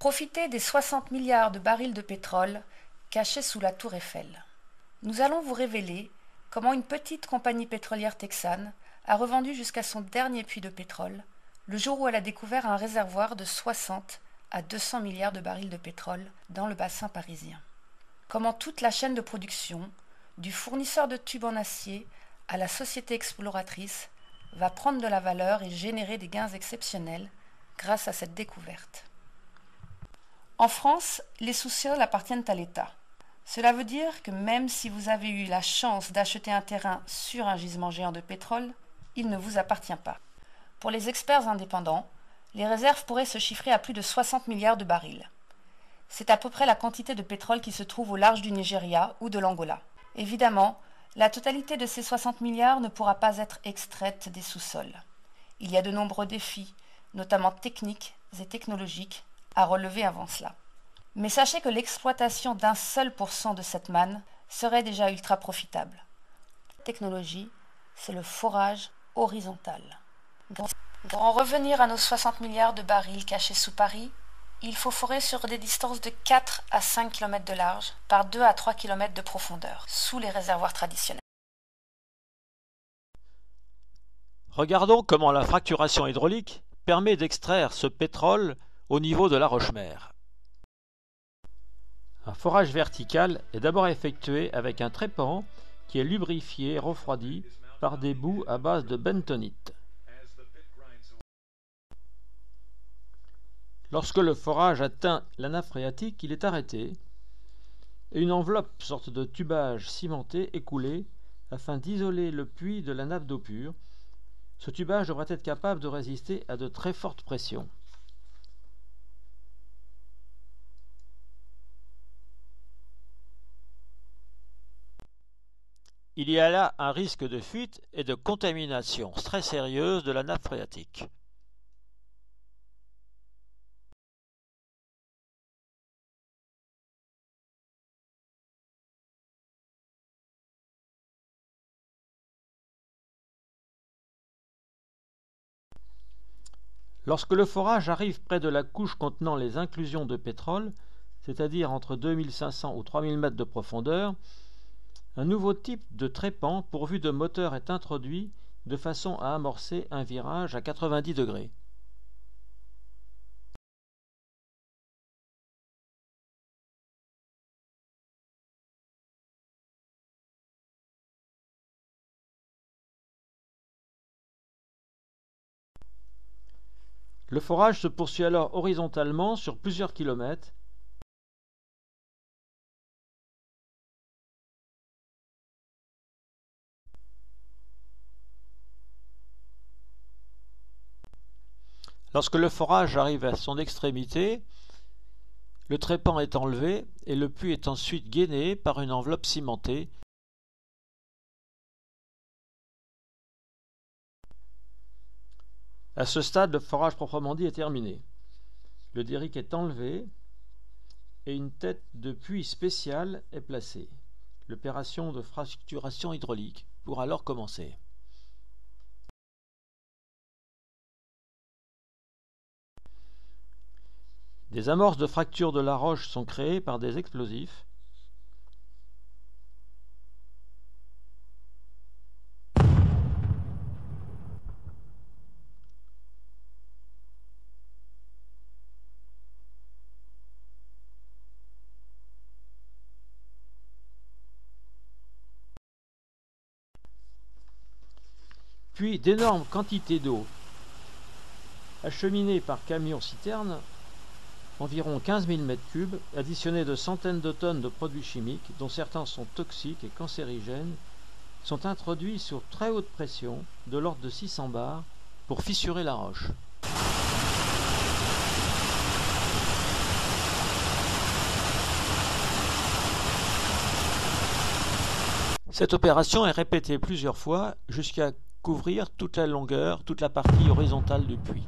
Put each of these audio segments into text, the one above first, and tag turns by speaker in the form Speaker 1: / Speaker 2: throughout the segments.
Speaker 1: Profitez des 60 milliards de barils de pétrole cachés sous la tour Eiffel. Nous allons vous révéler comment une petite compagnie pétrolière texane a revendu jusqu'à son dernier puits de pétrole le jour où elle a découvert un réservoir de 60 à 200 milliards de barils de pétrole dans le bassin parisien. Comment toute la chaîne de production, du fournisseur de tubes en acier à la société exploratrice, va prendre de la valeur et générer des gains exceptionnels grâce à cette découverte. En France, les sous-sols appartiennent à l'État. Cela veut dire que même si vous avez eu la chance d'acheter un terrain sur un gisement géant de pétrole, il ne vous appartient pas. Pour les experts indépendants, les réserves pourraient se chiffrer à plus de 60 milliards de barils. C'est à peu près la quantité de pétrole qui se trouve au large du Nigeria ou de l'Angola. Évidemment, la totalité de ces 60 milliards ne pourra pas être extraite des sous-sols. Il y a de nombreux défis, notamment techniques et technologiques, à relever avant cela. Mais sachez que l'exploitation d'un seul % de cette manne serait déjà ultra profitable. La technologie, c'est le forage horizontal. Pour en revenir à nos 60 milliards de barils cachés sous Paris, il faut forer sur des distances de 4 à 5 km de large par 2 à 3 km de profondeur, sous les réservoirs traditionnels.
Speaker 2: Regardons comment la fracturation hydraulique permet d'extraire ce pétrole au niveau de la roche-mère. Un forage vertical est d'abord effectué avec un trépan qui est lubrifié et refroidi par des boues à base de bentonite. Lorsque le forage atteint la nappe phréatique, il est arrêté et une enveloppe, sorte de tubage cimenté, est coulée afin d'isoler le puits de la nappe d'eau pure. Ce tubage devrait être capable de résister à de très fortes pressions. Il y a là un risque de fuite et de contamination très sérieuse de la nappe phréatique. Lorsque le forage arrive près de la couche contenant les inclusions de pétrole, c'est-à-dire entre 2500 ou 3000 mètres de profondeur, un nouveau type de trépan pourvu de moteur est introduit de façon à amorcer un virage à 90 degrés. Le forage se poursuit alors horizontalement sur plusieurs kilomètres. Lorsque le forage arrive à son extrémité, le trépan est enlevé et le puits est ensuite gainé par une enveloppe cimentée. À ce stade, le forage proprement dit est terminé. Le derrick est enlevé et une tête de puits spéciale est placée. L'opération de fracturation hydraulique pourra alors commencer. Des amorces de fracture de la roche sont créées par des explosifs. Puis d'énormes quantités d'eau acheminées par camion-citerne, environ 15 000 m3, additionnées de centaines de tonnes de produits chimiques, dont certains sont toxiques et cancérigènes, sont introduits sur très haute pression, de l'ordre de 600 bars, pour fissurer la roche. Cette opération est répétée plusieurs fois jusqu'à couvrir toute la longueur, toute la partie horizontale du puits.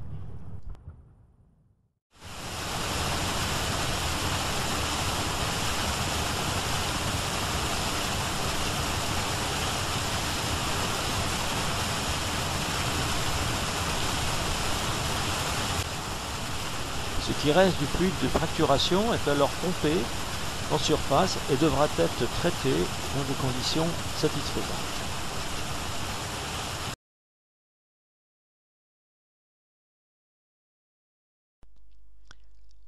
Speaker 2: Ce qui reste du fluide de fracturation est alors pompé en surface et devra être traité dans des conditions satisfaisantes.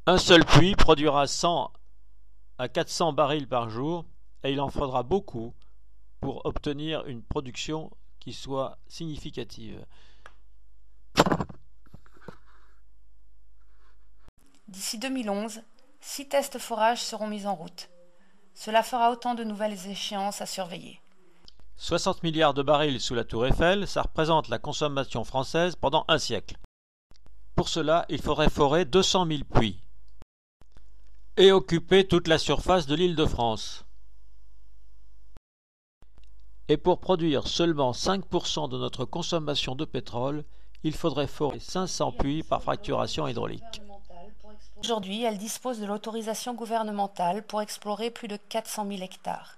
Speaker 2: Un seul puits produira 100 à 400 barils par jour et il en faudra beaucoup pour obtenir une production qui soit significative.
Speaker 1: D'ici 2011, 6 tests forages seront mis en route. Cela fera autant de nouvelles échéances à surveiller.
Speaker 2: 60 milliards de barils sous la tour Eiffel, ça représente la consommation française pendant un siècle. Pour cela, il faudrait forer 200 000 puits et occuper toute la surface de l'Île-de-France. Et pour produire seulement 5% de notre consommation de pétrole, il faudrait forer 500 puits par fracturation hydraulique.
Speaker 1: Aujourd'hui, elle dispose de l'autorisation gouvernementale pour explorer plus de 400 000 hectares.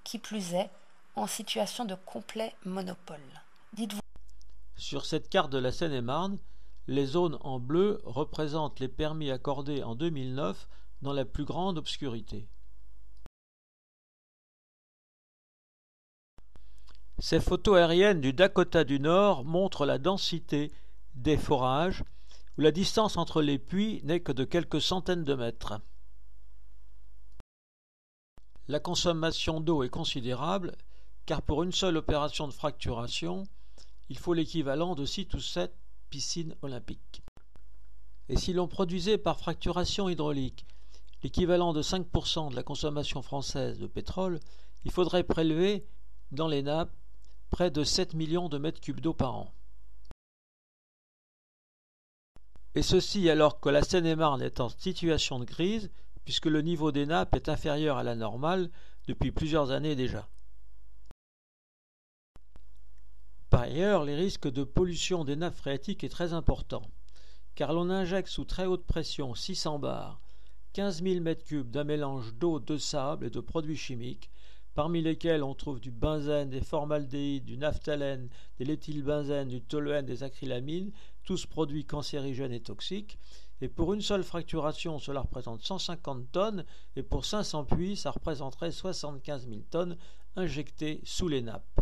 Speaker 1: Qui plus est, en situation de complet monopole. Dites-vous.
Speaker 2: Sur cette carte de la Seine-et-Marne, les zones en bleu représentent les permis accordés en 2009 dans la plus grande obscurité. Ces photos aériennes du Dakota du Nord montrent la densité des forages, où la distance entre les puits n'est que de quelques centaines de mètres. La consommation d'eau est considérable, car pour une seule opération de fracturation, il faut l'équivalent de 6 ou 7 piscines olympiques. Et si l'on produisait par fracturation hydraulique l'équivalent de 5% de la consommation française de pétrole, il faudrait prélever dans les nappes près de 7 millions de mètres cubes d'eau par an. Et ceci alors que la Seine-et-Marne est en situation de crise, puisque le niveau des nappes est inférieur à la normale depuis plusieurs années déjà. Par ailleurs, les risques de pollution des nappes phréatiques est très important, car l'on injecte sous très haute pression 600 bars, 15 000 m3 d'un mélange d'eau, de sable et de produits chimiques, parmi lesquels on trouve du benzène, des formaldéhydes, du naphthalène, des l'éthylbenzène, du toluène, des acrylamines, tous produits cancérigènes et toxiques. Et pour une seule fracturation, cela représente 150 tonnes, et pour 500 puits, ça représenterait 75 000 tonnes injectées sous les nappes.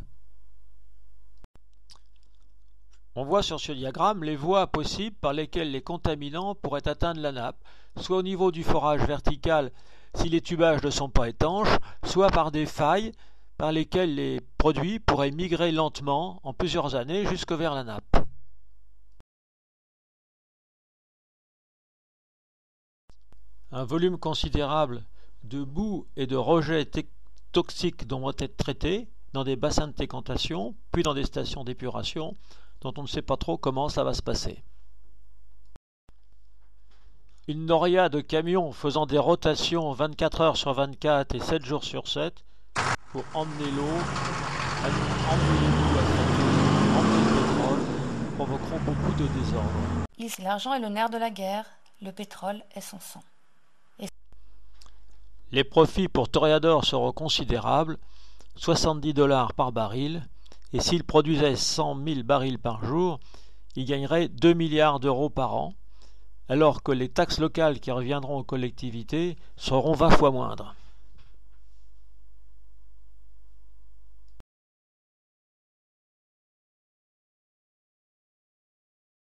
Speaker 2: On voit sur ce diagramme les voies possibles par lesquelles les contaminants pourraient atteindre la nappe, soit au niveau du forage vertical si les tubages ne sont pas étanches, soit par des failles par lesquelles les produits pourraient migrer lentement en plusieurs années jusque vers la nappe. Un volume considérable de boue et de rejets toxiques doivent être traités dans des bassins de décantation, puis dans des stations d'épuration, dont on ne sait pas trop comment ça va se passer. Une noria de camions faisant des rotations 24 heures sur 24 et 7 jours sur 7 pour emmener l'eau, emmener les boues à traiter, emmener le pétrole, provoqueront beaucoup de désordre.
Speaker 1: L'argent est le nerf de la guerre, le pétrole est son sang.
Speaker 2: Les profits pour Toreador seront considérables, 70 $ par baril, et s'il produisait 100 000 barils par jour, il gagnerait 2 milliards d'euros par an, alors que les taxes locales qui reviendront aux collectivités seront 20 fois moindres.